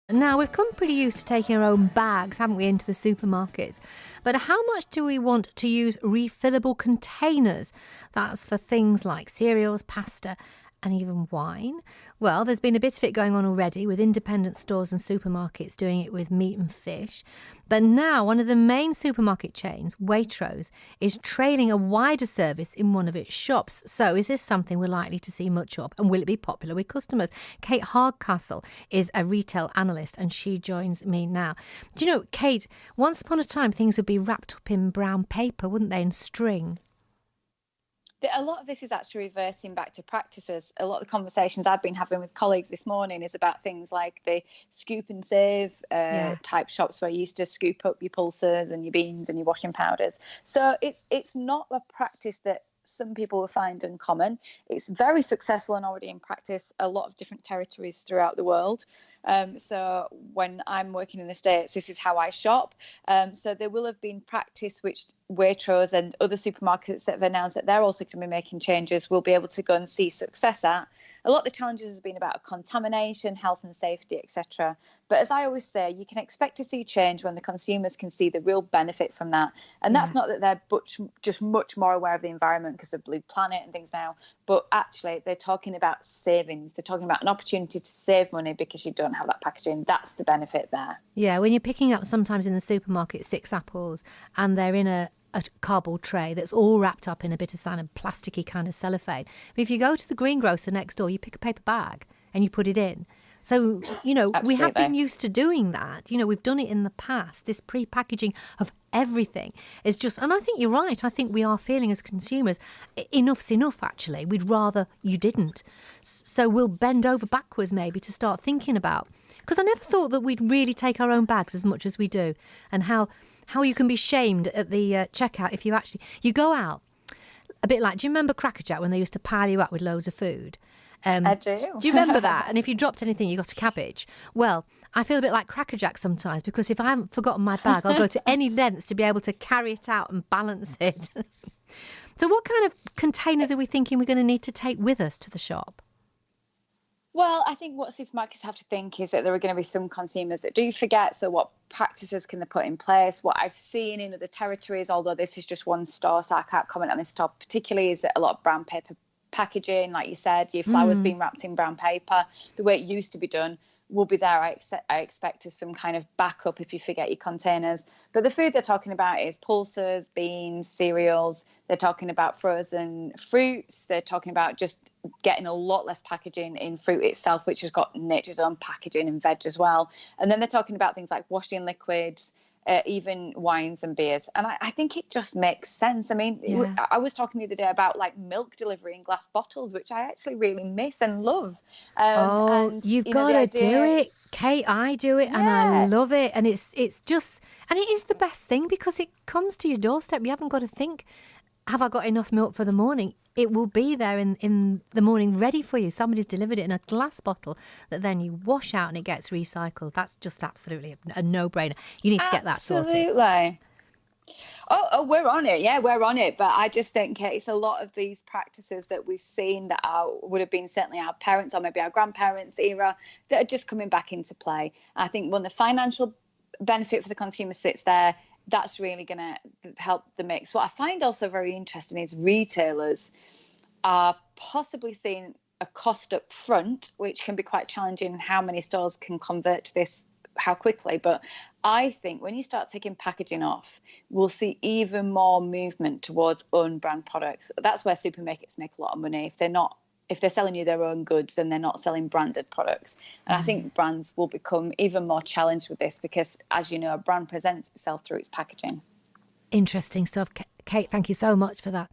Now, we've come pretty used to taking our own bags, haven't we, into the supermarkets. But how much do we want to use refillable containers? That's for things like cereals, pasta, and even wine. Well, there's been a bit of it going on already with independent stores and supermarkets doing it with meat and fish. But now one of the main supermarket chains, Waitrose, is trailing a wider service in one of its shops. So is this something we're likely to see much of? And will it be popular with customers? Kate Hardcastle is a retail analyst and she joins me now. Do you know, Kate, once upon a time things would be wrapped up in brown paper, wouldn't they, and string? A lot of this is actually reverting back to practices. A lot of the conversations I've been having with colleagues this morning is about things like the scoop and save Yeah. type shops where you used to scoop up your pulses and your beans and your washing powders. So it's not a practice that some people will find uncommon. It's very successful and already in practice a lot of different territories throughout the world. So when I'm working in the States, this is how I shop. So there will have been practice which Waitrose and other supermarkets that have announced that they're also going to be making changes will be able to go and see success at. A lot of the challenges has been about contamination, health and safety, etc. But as I always say, you can expect to see change when the consumers can see the real benefit from that. And that's not that they're just much more aware of the environment because of Blue Planet and things now, but actually they're talking about savings. They're talking about an opportunity to save money because you don't have that packaging. That's the benefit there. Yeah, when you're picking up sometimes in the supermarket 6 apples and they're in a cardboard tray that's all wrapped up in a bit of kind of plasticky kind of cellophane. But if you go to the greengrocer next door, you pick a paper bag and you put it in. So, we have been used to doing that. We've done it in the past. This pre-packaging of everything is just, and I think you're right. I think we are feeling as consumers, enough's enough, actually. We'd rather you didn't. So we'll bend over backwards maybe to start thinking about, because I never thought that we'd really take our own bags as much as we do, and how you can be shamed at the checkout if you go out. A bit like, do you remember Cracker Jack when they used to pile you up with loads of food? I do. Do you remember that? And if you dropped anything, you got a cabbage. Well, I feel a bit like Cracker Jack sometimes because if I haven't forgotten my bag, I'll go to any lengths to be able to carry it out and balance it. So what kind of containers are we thinking we're going to need to take with us to the shop? Well, I think what supermarkets have to think is that there are going to be some consumers that do forget. So what practices can they put in place? What I've seen in other territories, although this is just one store, so I can't comment on this store particularly, is that a lot of brown paper packaging, like you said, your flowers being wrapped in brown paper, the way it used to be done will be there. I expect as some kind of backup if you forget your containers. But the food they're talking about is pulses, beans, cereals. They're talking about frozen fruits. They're talking about just getting a lot less packaging in fruit itself, which has got nature's own packaging and veg as well. And then they're talking about things like washing liquids, even wines and beers. And I think it just makes sense. I mean, I was talking the other day about like milk delivery in glass bottles, which I actually really miss and love. You've got to do it, Kate. I do it and I love it. And it's just, and it is the best thing because it comes to your doorstep. You haven't got to think, have I got enough milk for the morning? It will be there in the morning ready for you. Somebody's delivered it in a glass bottle that then you wash out and it gets recycled. That's just absolutely a no-brainer. You need to get that sorted. Absolutely. Oh, we're on it. Yeah, we're on it. But I just think it's a lot of these practices that we've seen that would have been certainly our parents or maybe our grandparents' era that are just coming back into play. I think when the financial benefit for the consumer sits there, that's really going to help the mix. What I find also very interesting is retailers are possibly seeing a cost up front, which can be quite challenging in how many stores can convert to this, how quickly. But I think when you start taking packaging off, we'll see even more movement towards own brand products. That's where supermarkets make a lot of money. If they're selling you their own goods, then they're not selling branded products. And I think brands will become even more challenged with this because, as you know, a brand presents itself through its packaging. Interesting stuff. Kate, thank you so much for that.